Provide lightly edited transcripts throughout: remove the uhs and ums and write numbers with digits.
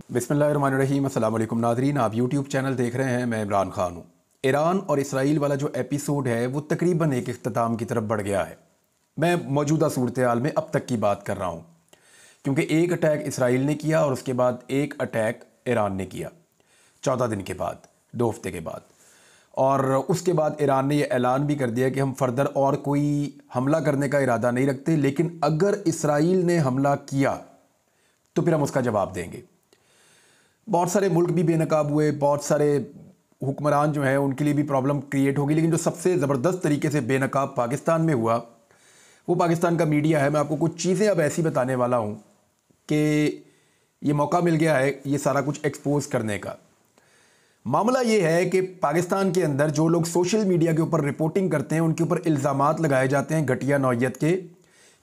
बिस्मिल्लाहिर्रहमानिर्रहीम। अस्सलाम वालेकुम नाज़रीन, आप यूट्यूब चैनल देख रहे हैं। मैं इमरान ख़ान हूँ। ईरान और इसराइल वाला जो एपिसोड है वो तकरीबन एक इख्तिताम की तरफ बढ़ गया है। मैं मौजूदा सूरत हाल में अब तक की बात कर रहा हूँ, क्योंकि एक अटैक इसराइल ने किया और उसके बाद एक अटैक ईरान ने किया 14 दिन के बाद, 2 हफ्ते के बाद। और उसके बाद ईरान ने यह ऐलान भी कर दिया कि हम फर्दर और कोई हमला करने का इरादा नहीं रखते, लेकिन अगर इसराइल ने हमला किया तो फिर हम उसका जवाब देंगे। बहुत सारे मुल्क भी बेनकाब हुए, बहुत सारे हुक्मरान जो हैं उनके लिए भी प्रॉब्लम क्रिएट होगी, लेकिन जो सबसे ज़बरदस्त तरीके से बेनकाब पाकिस्तान में हुआ वो पाकिस्तान का मीडिया है। मैं आपको कुछ चीज़ें अब ऐसी बताने वाला हूँ कि ये मौका मिल गया है ये सारा कुछ एक्सपोज करने का। मामला ये है कि पाकिस्तान के अंदर जो लोग सोशल मीडिया के ऊपर रिपोर्टिंग करते हैं उनके ऊपर इल्ज़ामात लगाए जाते हैं घटिया नौइयत के,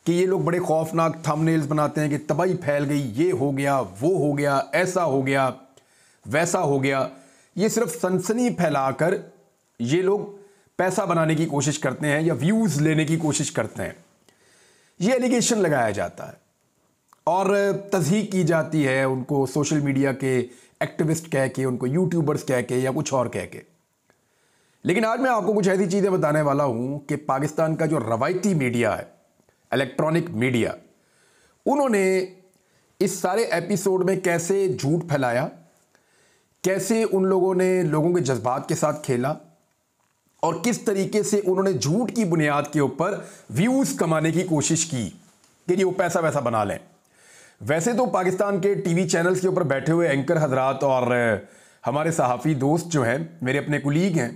कि ये लोग बड़े खौफनाक थंबनेल्स बनाते हैं कि तबाही फैल गई, ये हो गया, वो हो गया, ऐसा हो गया, वैसा हो गया। ये सिर्फ सनसनी फैलाकर ये लोग पैसा बनाने की कोशिश करते हैं या व्यूज़ लेने की कोशिश करते हैं। ये एलिगेशन लगाया जाता है और तज़हीक की जाती है उनको सोशल मीडिया के एक्टिविस्ट कह के, उनको यूट्यूबर्स कह के या कुछ और कह के। लेकिन आज मैं आपको कुछ ऐसी चीज़ें बताने वाला हूँ कि पाकिस्तान का जो रवायती मीडिया है, इलेक्ट्रॉनिक मीडिया, उन्होंने इस सारे एपिसोड में कैसे झूठ फैलाया, कैसे उन लोगों ने लोगों के जज्बात के साथ खेला और किस तरीके से उन्होंने झूठ की बुनियाद के ऊपर व्यूज़ कमाने की कोशिश की कि वो पैसा वैसा बना लें। वैसे तो पाकिस्तान के टीवी चैनल्स के ऊपर बैठे हुए एंकर हजरात और हमारे सहाफ़ी दोस्त जो हैं, मेरे अपने कुलीग हैं,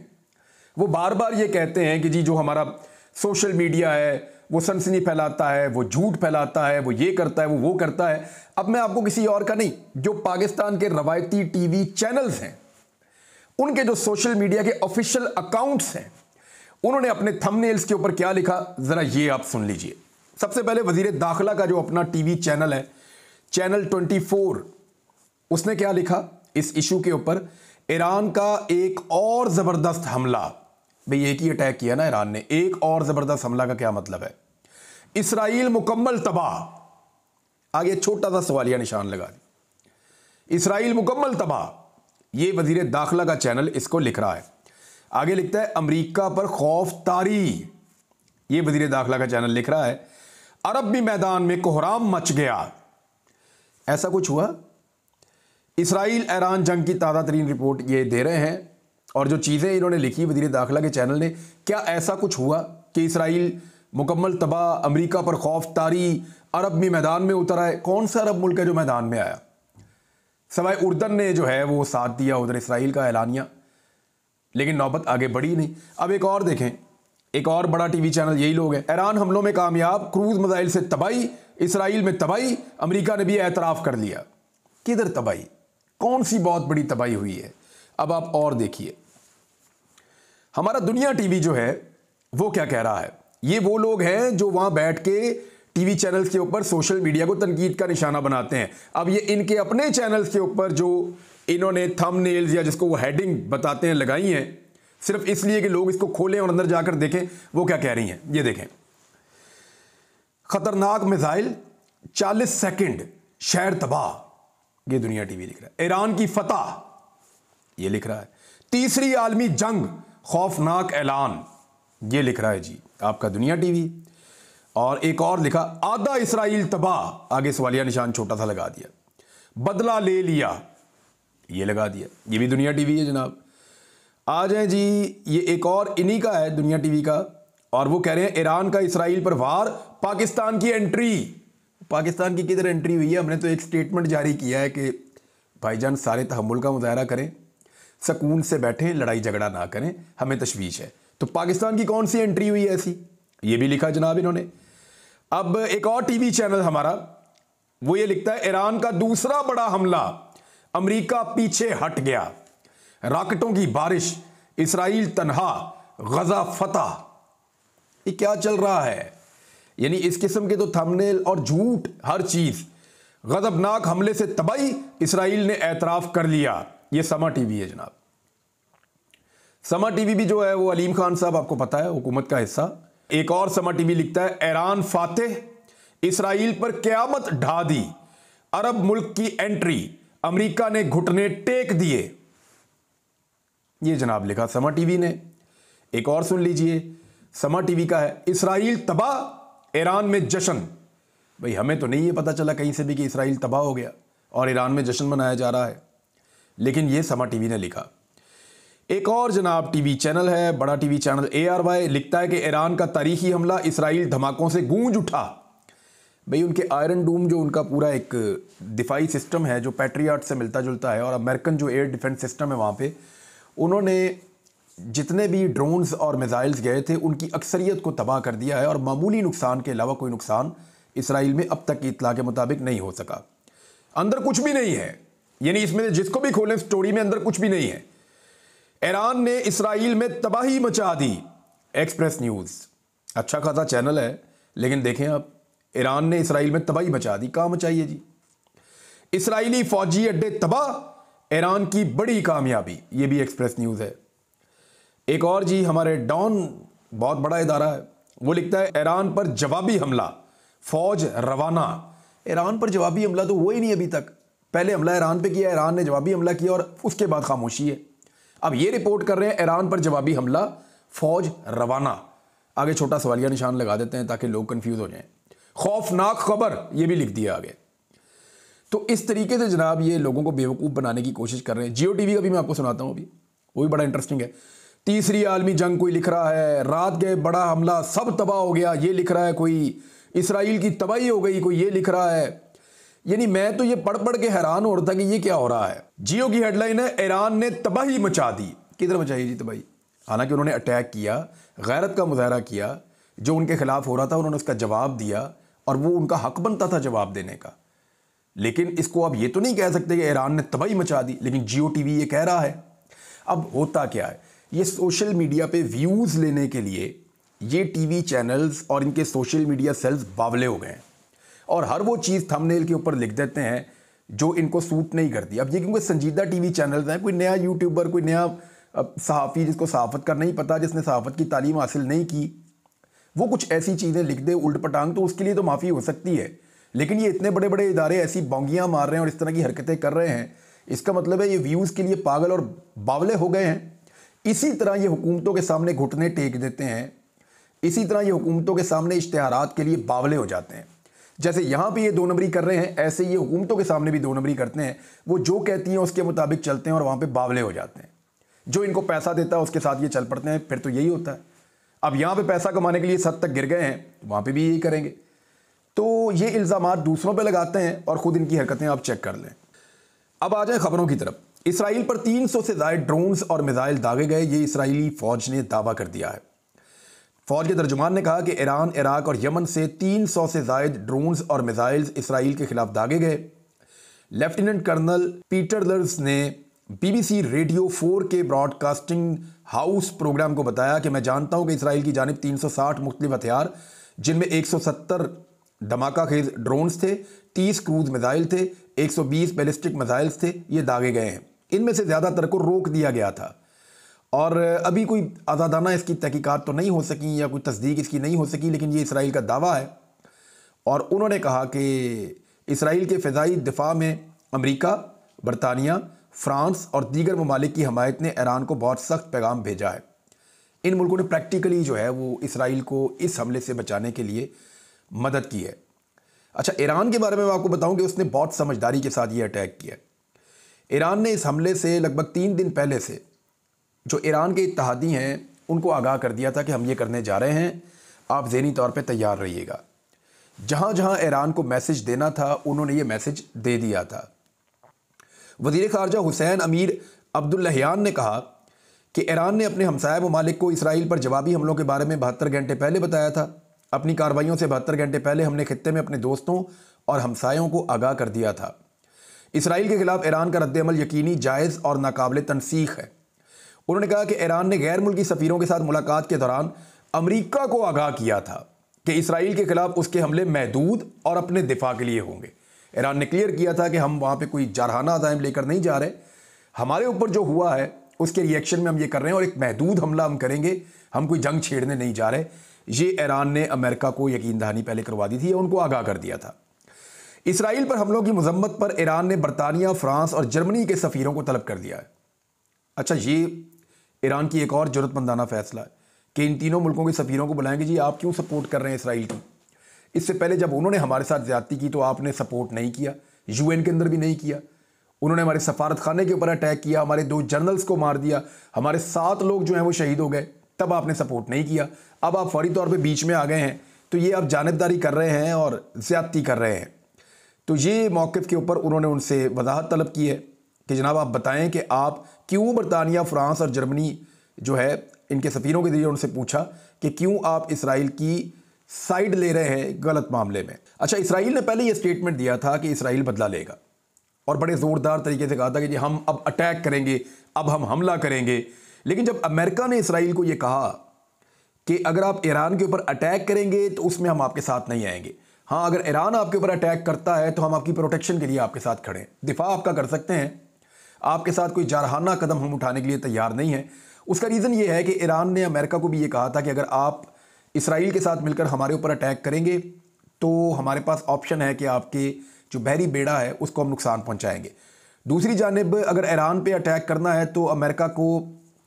वो बार बार ये कहते हैं कि जी जो हमारा सोशल मीडिया है वो सनसनी फैलाता है, वो झूठ फैलाता है, वो ये करता है, वो करता है। अब मैं आपको किसी और का नहीं, जो पाकिस्तान के रवायती टीवी चैनल्स हैं उनके जो सोशल मीडिया के ऑफिशियल अकाउंट्स हैं, उन्होंने अपने थंबनेल्स के ऊपर क्या लिखा, ज़रा ये आप सुन लीजिए। सबसे पहले वज़ीर दाखिला का जो अपना टीवी चैनल है, चैनल 24, उसने क्या लिखा इस इशू के ऊपर, ईरान का एक और ज़बरदस्त हमला। भाई एक ही अटैक किया ना ईरान ने, एक और ज़बरदस्त हमला का क्या मतलब है? इसराइल मुकम्मल तबाह। आगे छोटा सा सवालिया निशान लगा दी, इसराइल मुकम्मल तबाह। ये वज़ीर दाखिला का चैनल इसको लिख रहा है। आगे लिखता है अमेरिका पर खौफ तारी। ये वज़ीर दाखिला का चैनल लिख रहा है अरबी मैदान में कोहराम मच गया। ऐसा कुछ हुआ? इसराइल ईरान जंग की ताज़ा तरीन रिपोर्ट ये दे रहे हैं और जो चीज़ें इन्होंने लिखी वज़ीर दाखिला के चैनल ने, क्या ऐसा कुछ हुआ कि इसराइल मुकम्मल तबाह, अमेरिका पर खौफ तारी, अरब भी मैदान में उतर आए? कौन सा अरब मुल्क है जो मैदान में आया? सवाए उर्दन ने जो है वो साथ दिया उधर इसराइल का ऐलानिया, लेकिन नौबत आगे बढ़ी नहीं। अब एक और देखें, एक और बड़ा टीवी चैनल यही लोग हैं, ईरान हमलों में कामयाब, क्रूज मिसाइल से तबाही, इसराइल में तबाही, अमेरिका ने भी एतराफ़ कर लिया। किधर तबाही? कौन सी बहुत बड़ी तबाही हुई है? अब आप और देखिए, हमारा दुनिया टीवी जो है वो क्या कह रहा है। ये वो लोग हैं जो वहां बैठ के टीवी चैनल्स के ऊपर सोशल मीडिया को तनकीद का निशाना बनाते हैं। अब ये इनके अपने चैनल्स के ऊपर जो इन्होंने थंबनेल्स या जिसको वो हेडिंग बताते हैं लगाई हैं, सिर्फ इसलिए कि लोग इसको खोलें और अंदर जाकर देखें, वो क्या कह रही हैं। ये देखें, खतरनाक मिसाइल 40 सेकंड शहर तबाह। ये दुनिया टीवी लिख रहा है। ईरान की फतह, ये लिख रहा है। तीसरी आलमी जंग खौफनाक ऐलान, ये लिख रहा है जी आपका दुनिया टीवी। और एक और लिखा आधा इसराइल तबाह, आगे सवालिया निशान छोटा सा लगा दिया। बदला ले लिया, ये लगा दिया। ये भी दुनिया टीवी है जनाब। आ जाए जी, ये एक और इन्हीं का है दुनिया टीवी का, और वो कह रहे हैं ईरान का इसराइल पर वार, पाकिस्तान की एंट्री। पाकिस्तान की किधर एंट्री हुई है? हमने तो एक स्टेटमेंट जारी किया है कि भाईजान सारे तहम्मुल का मुजाहरा करें, सकून से बैठें, लड़ाई झगड़ा ना करें, हमें तशवीश है। तो पाकिस्तान की कौन सी एंट्री हुई ऐसी? ये भी लिखा जनाब इन्होंने। अब एक और टीवी चैनल हमारा, वो ये लिखता है ईरान का दूसरा बड़ा हमला, अमेरिका पीछे हट गया, रॉकेटों की बारिश, इसराइल तन्हा, गजा फतह। ये क्या चल रहा है? यानी इस किस्म के तो थंबनेल और झूठ, हर चीज। गजबनाक हमले से तबाही, इसराइल ने एतराफ कर लिया। ये समा टीवी है जनाब। समा टीवी भी जो है वो अलीम खान साहब, आपको पता है, हुकूमत का हिस्सा। एक और समा टीवी लिखता है ईरान फातेह, इसराइल पर क़यामत ढा दी, अरब मुल्क की एंट्री, अमेरिका ने घुटने टेक दिए। ये जनाब लिखा समा टीवी ने। एक और सुन लीजिए, समा टीवी का है, इसराइल तबाह, ईरान में जश्न। भाई हमें तो नहीं ये पता चला कहीं से भी कि इसराइल तबाह हो गया और ईरान में जश्न मनाया जा रहा है, लेकिन ये समा टीवी ने लिखा। एक और जनाब टीवी चैनल है, बड़ा टीवी चैनल ARY, लिखता है कि ईरान का तारीखी हमला, इसराइल धमाकों से गूंज उठा। भाई उनके आयरन डूम जो उनका पूरा एक दिफाई सिस्टम है जो पैट्रियट से मिलता जुलता है, और अमेरिकन जो एयर डिफेंस सिस्टम है वहाँ पे, उन्होंने जितने भी ड्रोन्स और मिसाइल्स गए थे उनकी अक्सरियत को तबाह कर दिया है, और मामूली नुकसान के अलावा कोई नुकसान इसराइल में अब तक की इत्तला के मुताबिक नहीं हो सका। अंदर कुछ भी नहीं है, यानी इसमें जिसको भी खोलें स्टोरी में अंदर कुछ भी नहीं है। ईरान ने इसराइल में तबाही मचा दी, एक्सप्रेस न्यूज़। अच्छा खासा चैनल है, लेकिन देखें आप, ईरान ने इसराइल में तबाही मचा दी। कहाँ मचाई है जी? इसराइली फौजी अड्डे तबाह, ईरान की बड़ी कामयाबी, ये भी एक्सप्रेस न्यूज़ है। एक और जी, हमारे डॉन, बहुत बड़ा इदारा है, वो लिखता है ईरान पर जवाबी हमला, फौज रवाना। ईरान पर जवाबी हमला तो हुआ ही नहीं अभी तक। पहले हमला ईरान पे किया, ईरान ने जवाबी हमला किया और उसके बाद खामोशी है। अब ये रिपोर्ट कर रहे हैं ईरान पर जवाबी हमला, फौज रवाना। आगे छोटा सवालिया निशान लगा देते हैं ताकि लोग कंफ्यूज हो जाएं। खौफनाक खबर, ये भी लिख दिया आगे। तो इस तरीके से जनाब ये लोगों को बेवकूफ़ बनाने की कोशिश कर रहे हैं। जियो टीवी का भी मैं आपको सुनाता हूँ अभी, वो भी बड़ा इंटरेस्टिंग है। तीसरी आलमी जंग कोई लिख रहा है, रात गए बड़ा हमला, सब तबाह हो गया, ये लिख रहा है कोई। इसराइल की तबाही हो गई, कोई ये लिख रहा है। यानी मैं तो ये पढ़ पढ़ के हैरान हो रहा था कि ये क्या हो रहा है। जियो की हेडलाइन है, ईरान ने तबाही मचा दी। किधर मचाई जी तबाही? हालांकि उन्होंने अटैक किया, गैरत का मुजाहरा किया, जो उनके खिलाफ हो रहा था उन्होंने उसका जवाब दिया, और वो उनका हक बनता था जवाब देने का। लेकिन इसको आप ये तो नहीं कह सकते कि ईरान ने तबाही मचा दी, लेकिन जियो टीवी ये कह रहा है। अब होता क्या है, ये सोशल मीडिया पे व्यूज़ लेने के लिए ये टीवी चैनल्स और इनके सोशल मीडिया सेल्स बावले हो गए हैं, और हर वो चीज़ थंबनेल के ऊपर लिख देते हैं जो इनको सूट नहीं करती। अब ये क्योंकि संजीदा टीवी चैनल्स हैं, कोई नया यूट्यूबर, कोई नया सहाफ़ी जिसको सहाफ़त का नहीं पता, जिसने सहाफ़त की तालीम हासिल नहीं की, वो कुछ ऐसी चीज़ें लिख दे उल्ट पटांग, तो उसके लिए तो माफ़ी हो सकती है। लेकिन ये इतने बड़े बड़े इदारे ऐसी बोंगियाँ मार रहे हैं और इस तरह की हरकतें कर रहे हैं, इसका मतलब है ये व्यूज़ के लिए पागल और बावले हो गए हैं। इसी तरह ये हुकूमतों के सामने घुटने टेक देते हैं, इसी तरह ये हुकूमतों के सामने इश्तिहारात के लिए बावले हो जाते हैं। जैसे यहाँ पे ये दो नंबरी कर रहे हैं, ऐसे ये हुकूमतों के सामने भी दो नंबरी करते हैं। वो जो कहती हैं उसके मुताबिक चलते हैं और वहाँ पे बावले हो जाते हैं। जो इनको पैसा देता है उसके साथ ये चल पड़ते हैं, फिर तो यही होता है। अब यहाँ पे पैसा कमाने के लिए सद तक गिर गए हैं, वहाँ पे भी यही करेंगे। तो ये इल्ज़ामात दूसरों पे लगाते हैं और ख़ुद इनकी हरकतें आप चेक कर लें। अब आ जाए खबरों की तरफ। इसराइल पर 300 से ज़ायद ड्रोन्स और मिसाइल दागे गए, ये इसराइली फ़ौज ने दावा कर दिया है। फ़ौज के तर्जुमान ने कहा कि ईरान, इराक और यमन से 300 से ज़ायद ड्रोन्स और मिसाइल्स इसराइल के खिलाफ दागे गए। लेफ्टिनेंट कर्नल पीटर लर्स ने BBC रेडियो 4 के ब्रॉडकास्टिंग हाउस प्रोग्राम को बताया कि मैं जानता हूं कि इसराइल की जानिब 360 मुख्तलिफ हथियार, जिनमें 170 धमाका खेज ड्रोन्स थे, 30 क्रूज मिसाइल थे, 120 बैलिस्टिक मिसाइल्स थे, ये दागे गए हैं। इनमें से ज़्यादातर को रोक दिया गया था, और अभी कोई आज़ादाना इसकी तहकीकात तो नहीं हो सकी या कोई तस्दीक इसकी नहीं हो सकी, लेकिन ये इसराइल का दावा है। और उन्होंने कहा कि इसराइल के फ़िज़ाई दिफा में अमेरिका, बरतानिया, फ्रांस और दीगर ममालिक की हमायत ने ईरान को बहुत सख्त पैगाम भेजा है। इन मुल्कों ने प्रैक्टिकली जो है वो इसराइल को इस हमले से बचाने के लिए मदद की है। अच्छा, ईरान के बारे में मैं आपको बताऊं कि उसने बहुत समझदारी के साथ ये अटैक किया। ईरान ने इस हमले से लगभग 3 दिन पहले से जो ईरान के इत्तहादी हैं उनको आगाह कर दिया था कि हम ये करने जा रहे हैं, आप ज़हनी तौर पे तैयार रहिएगा। जहाँ जहाँ ईरान को मैसेज देना था उन्होंने ये मैसेज दे दिया था। वज़ीर ख़ारजा हुसैन अमीर अब्दुल्लाहियान ने कहा कि ईरान ने अपने हमसाया ममालिक को इसराइल पर जवाबी हमलों के बारे में 72 घंटे पहले बताया था। अपनी कार्रवाइयों से 72 घंटे पहले हमने खित्ते में अपने दोस्तों और हमसायों को आगाह कर दिया था। इसराइल के खिलाफ ईरान का रद्द-ए-अमल यकीनी, जायज़ और नाकाबिल तनसीख है। उन्होंने कहा कि ईरान ने गैर मुल्की सफ़ीरों के साथ मुलाकात के दौरान अमेरिका को आगाह किया था कि इसराइल के खिलाफ उसके हमले महदूद और अपने दिफा के लिए होंगे। ईरान ने क्लियर किया था कि हम वहाँ पे कोई जारहाना अज़ाइम लेकर नहीं जा रहे, हमारे ऊपर जो हुआ है उसके रिएक्शन में हम ये कर रहे हैं और एक महदूद हमला हम करेंगे, हम कोई जंग छेड़ने नहीं जा रहे। ये ईरान ने अमेरिका को यकीन दहानी पहले करवा दी थी, उनको आगाह कर दिया था। इसराइल पर हमलों की मजम्मत पर ईरान ने बरतानिया, फ्रांस और जर्मनी के सफ़ीरों को तलब कर दिया है। अच्छा, ये ईरान की एक और जरूरतमंदाना फैसला है कि इन तीनों मुल्कों के सफ़ीरों को बुलाएंगे। जी आप क्यों सपोर्ट कर रहे हैं इसराइल की? इससे पहले जब उन्होंने हमारे साथ ज़्यादती की तो आपने सपोर्ट नहीं किया, यूएन के अंदर भी नहीं किया। उन्होंने हमारे सफारत खाने के ऊपर अटैक किया, हमारे 2 जनरल्स को मार दिया, हमारे 7 लोग जो हैं वो शहीद हो गए, तब आपने सपोर्ट नहीं किया। अब आप फौरी तौर पे बीच में आ गए हैं, तो ये आप जानिबदारी कर रहे हैं और ज़्यादती कर रहे हैं। तो ये मौक़िफ़ के ऊपर उन्होंने उनसे वजाहत तलब की है कि जनाब आप बताएं कि आप क्यों बरतानिया, फ्रांस और जर्मनी जो है इनके सफ़ीरों के ज़रिए उनसे पूछा कि क्यों आप इसराइल की साइड ले रहे हैं गलत मामले में। अच्छा, इसराइल ने पहले ये स्टेटमेंट दिया था कि इसराइल बदला लेगा और बड़े ज़ोरदार तरीके से कहा था कि जी हम अब अटैक करेंगे, अब हम हमला करेंगे। लेकिन जब अमेरिका ने इसराइल को ये कहा कि अगर आप ईरान के ऊपर अटैक करेंगे तो उसमें हम आपके साथ नहीं आएंगे, हाँ अगर ईरान आपके ऊपर अटैक करता है तो हम आपकी प्रोटेक्शन के लिए आपके साथ खड़े हैं, दिफा आपका कर सकते हैं, आपके साथ कोई जारहाना कदम हम उठाने के लिए तैयार नहीं है। उसका रीज़न ये है कि ईरान ने अमेरिका को भी ये कहा था कि अगर आप इसराइल के साथ मिलकर हमारे ऊपर अटैक करेंगे तो हमारे पास ऑप्शन है कि आपके जो बहरी बेड़ा है उसको हम नुकसान पहुंचाएंगे। दूसरी जानिब अगर ईरान पे अटैक करना है तो अमेरिका को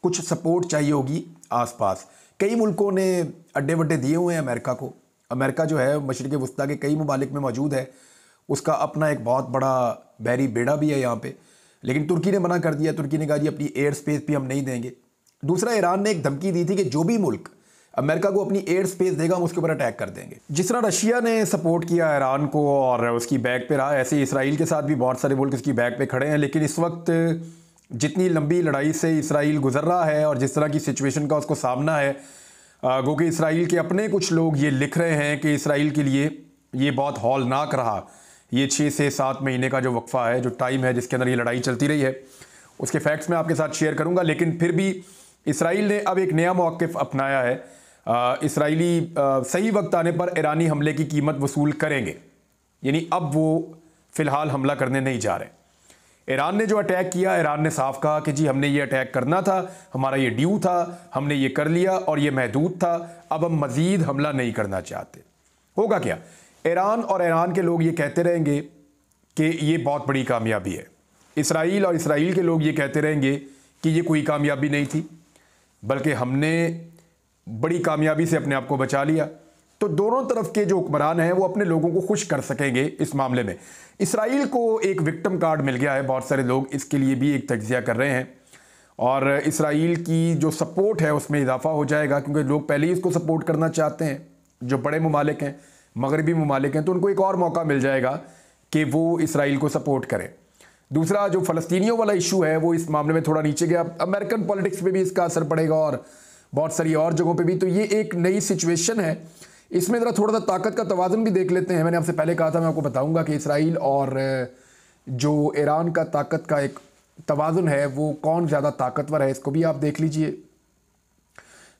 कुछ सपोर्ट चाहिए होगी आसपास। कई मुल्कों ने अड्डे वड्डे दिए हुए हैं अमेरिका को। अमेरिका जो है मशरिक़ वस्ता के कई ममालिक में मौजूद है, उसका अपना एक बहुत बड़ा बहरी बेड़ा भी है यहाँ पे। लेकिन तुर्की ने मना कर दिया, तुर्की ने कहा जी अपनी एयर स्पेस भी हम नहीं देंगे। दूसरा, ईरान ने एक धमकी दी थी कि जो भी मुल्क अमेरिका को अपनी एयर स्पेस देगा हम उसके ऊपर अटैक कर देंगे। जिस तरह रशिया ने सपोर्ट किया ईरान को और उसकी बैक पे रहा, ऐसे ही इसराइल के साथ भी बहुत सारे मुल्क उसकी बैक पे खड़े हैं। लेकिन इस वक्त जितनी लंबी लड़ाई से इसराइल गुजर रहा है और जिस तरह की सिचुएशन का उसको सामना है, गो कि इसराइल के अपने कुछ लोग ये लिख रहे हैं कि इसराइल के लिए ये बहुत हौलनाक रहा, ये 6 से 7 महीने का जो वक्फा है, जो टाइम है जिसके अंदर ये लड़ाई चलती रही है, उसके फैक्ट्स मैं आपके साथ शेयर करूंगा। लेकिन फिर भी इसराइल ने अब एक नया मौक़िफ़ अपनाया है। इसराइली सही वक्त आने पर ईरानी हमले की कीमत वसूल करेंगे, यानी अब वो फ़िलहाल हमला करने नहीं जा रहे। ईरान ने जो अटैक किया, ईरान ने साफ कहा कि जी हमने ये अटैक करना था, हमारा ये ड्यू था, हमने ये कर लिया और ये महदूद था, अब हम मज़ीद हमला नहीं करना चाहते। होगा क्या? ईरान और ईरान के लोग ये कहते रहेंगे कि ये बहुत बड़ी कामयाबी है। इसराइल और इसराइल के लोग ये कहते रहेंगे कि ये कोई कामयाबी नहीं थी, बल्कि हमने बड़ी कामयाबी से अपने आप को बचा लिया। तो दोनों तरफ के जो हुक्मरान हैं वो अपने लोगों को खुश कर सकेंगे इस मामले में। इसराइल को एक विक्टिम कार्ड मिल गया है, बहुत सारे लोग इसके लिए भी एक तज्जिया कर रहे हैं और इसराइल की जो सपोर्ट है उसमें इजाफा हो जाएगा, क्योंकि लोग पहले ही इसको सपोर्ट करना चाहते हैं। जो बड़े ममालिक हैं, मगरबी ममालिक हैं, तो उनको एक और मौका मिल जाएगा कि वो इसराइल को सपोर्ट करें। दूसरा, जो फ़लस्तीनियों वाला इशू है वो इस मामले में थोड़ा नीचे गया। अमेरिकन पॉलिटिक्स पे भी इसका असर पड़ेगा और बहुत सारी और जगहों पे भी। तो ये एक नई सिचुएशन है, इसमें ज़रा थोड़ा सा ताकत का तवाज़ुन भी देख लेते हैं। मैंने आपसे पहले कहा था, मैं आपको बताऊंगा कि इसराइल और जो ईरान का ताकत का एक तवाज़ुन है वो कौन ज़्यादा ताकतवर है, इसको भी आप देख लीजिए।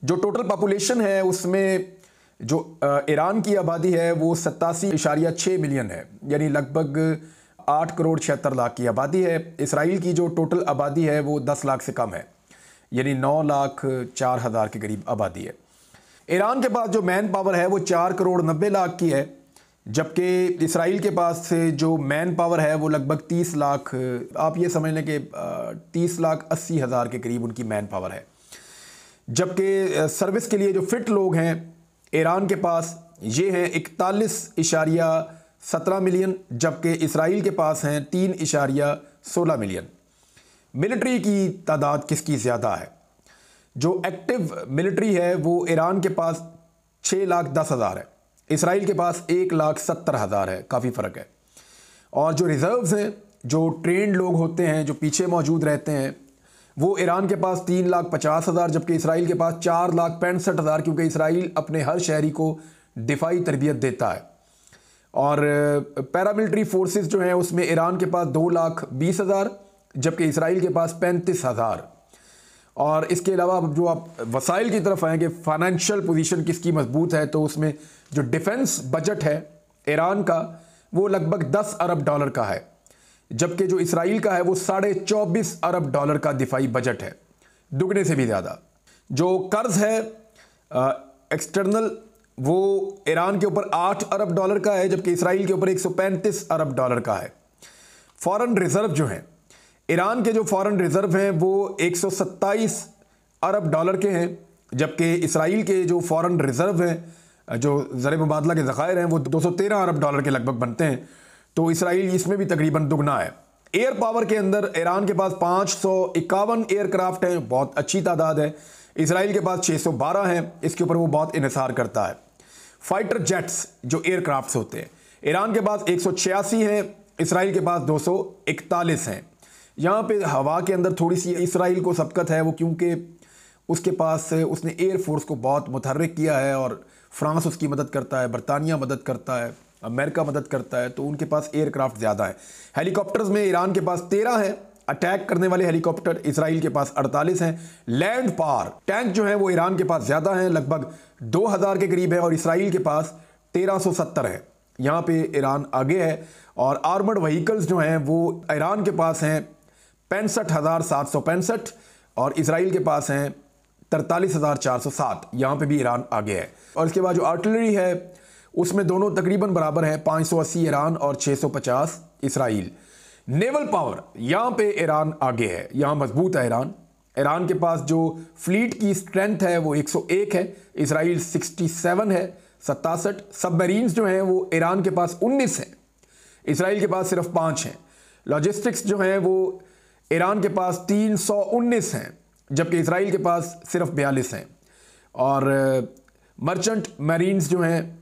जो टोटल पॉपुलेशन है उसमें जो ईरान की आबादी है वो 87.6 मिलियन है, यानी लगभग 8 करोड़ 76 लाख की आबादी है। इसराइल की जो टोटल आबादी है वो 10 लाख से कम है, यानी 9,04,000 के करीब आबादी है। ईरान के पास जो मैन पावर है वो 4 करोड़ 90 लाख की है, जबकि इसराइल के पास से जो मैन पावर है वो लगभग 30 लाख, आप ये समझ लें कि 30,80,000 के करीब उनकी मैन पावर है। जबकि सर्विस के लिए जो फिट लोग हैं ईरान के पास ये हैं 41.17 मिलियन, जबकि इसराइल के पास हैं 3.16 मिलियन। मिलिट्री की तादाद किसकी ज़्यादा है? जो एक्टिव मिलिट्री है वो ईरान के पास 6,10,000 है, इसराइल के पास 1,70,000 है, काफ़ी फ़र्क है। और जो रिज़र्व्स हैं, जो ट्रेंड लोग होते हैं जो पीछे मौजूद रहते हैं, वो ईरान के पास 3,50,000, जबकि इसराइल के पास 4,65,000, क्योंकि इसराइल अपने हर शहरी को दिफाई तरबियत देता है। और पैरामिलिट्री फोर्सेस जो हैं उसमें ईरान के पास 2,20,000, जबकि इसराइल के पास 35,000। और इसके अलावा जो आप वसाइल की तरफ आएंगे, फाइनेंशियल पोजीशन किसकी मजबूत है, तो उसमें जो डिफेंस बजट है ईरान का वो लगभग 10 अरब डॉलर का है, जबकि जो इसराइल का है वो 24.5 अरब डॉलर का दिफाई बजट है, दुगने से भी ज़्यादा। जो कर्ज है एक्सटर्नल वो ईरान के ऊपर 8 अरब डॉलर का है, जबकि इसराइल के ऊपर 135 अरब डॉलर का है। फॉरेन रिजर्व जो हैं, ईरान के जो फॉरेन रिजर्व हैं वो 127 अरब डॉलर के हैं, जबकि इसराइल के जो फॉरेन रिजर्व हैं, जो ज़र मुबादला के ज़खायर हैं, वो 213 अरब डॉलर के लगभग बनते हैं। तो इसराइल इसमें भी तकरीबन दुगना है। एयर पावर के अंदर ईरान के पास 551 एयरक्राफ्ट हैं, बहुत अच्छी तादाद है। इसराइल के पास 612 हैं, इसके ऊपर वो बहुत इन्हिसार करता है। फाइटर जेट्स जो एयरक्राफ्ट्स होते हैं, ईरान के पास 186 हैं, इसराइल के पास 241 हैं। यहाँ पे हवा के अंदर थोड़ी सी इसराइल को सबकत है, वो क्योंकि उसके पास उसने एयर फोर्स को बहुत मुतहर्रिक किया है और फ्रांस उसकी मदद करता है, बरतानिया मदद करता है, अमेरिका मदद करता है, तो उनके पास एयरक्राफ्ट ज़्यादा है। हेलीकॉप्टर्स में ईरान के पास 13 हैं अटैक करने वाले हेलीकॉप्टर, इसराइल के पास 48 हैं। लैंड पावर टैंक जो हैं वो ईरान के पास ज़्यादा हैं, लगभग 2000 के करीब है, और इसराइल के पास 1370 है। यहाँ पे ईरान आगे है। और आर्मर्ड व्हीकल्स जो हैं वो ईरान के पास हैं 65,765 और इसराइल के पास हैं 43,407। यहाँ पे भी ईरान आगे है। और इसके बाद जो आर्टिलरी है उसमें दोनों तकरीबन बराबर हैं, 580 ईरान और 650 इसराइल। नेवल पावर यहाँ पे ईरान आगे है, यहाँ मजबूत है ईरान। ईरान के पास जो फ्लीट की स्ट्रेंथ है वो 101 है, इसराइल 67 है, 67। सबमरीन्स जो हैं वो ईरान के पास 19 हैं, इसराइल के पास सिर्फ 5 हैं। लॉजिस्टिक्स जो हैं वो ईरान के पास 319 हैं, जबकि इसराइल के पास सिर्फ 42 हैं। और मर्चेंट मरीन्स जो हैं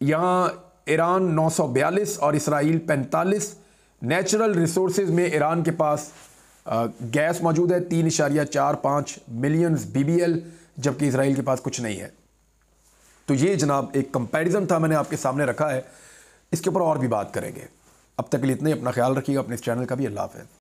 यहाँ ईरान 942 और इसराइल 45। नेचुरल रिसोर्सेज में ईरान के पास गैस मौजूद है 3.45 मिलियन BBL, जबकि इसराइल के पास कुछ नहीं है। तो ये जनाब एक कंपैरिजन था, मैंने आपके सामने रखा है। इसके ऊपर और भी बात करेंगे। अब तक के लिए इतना ही। अपना ख्याल रखिएगा, अपने इस चैनल का भी। अल्लाह हाफ़िज़।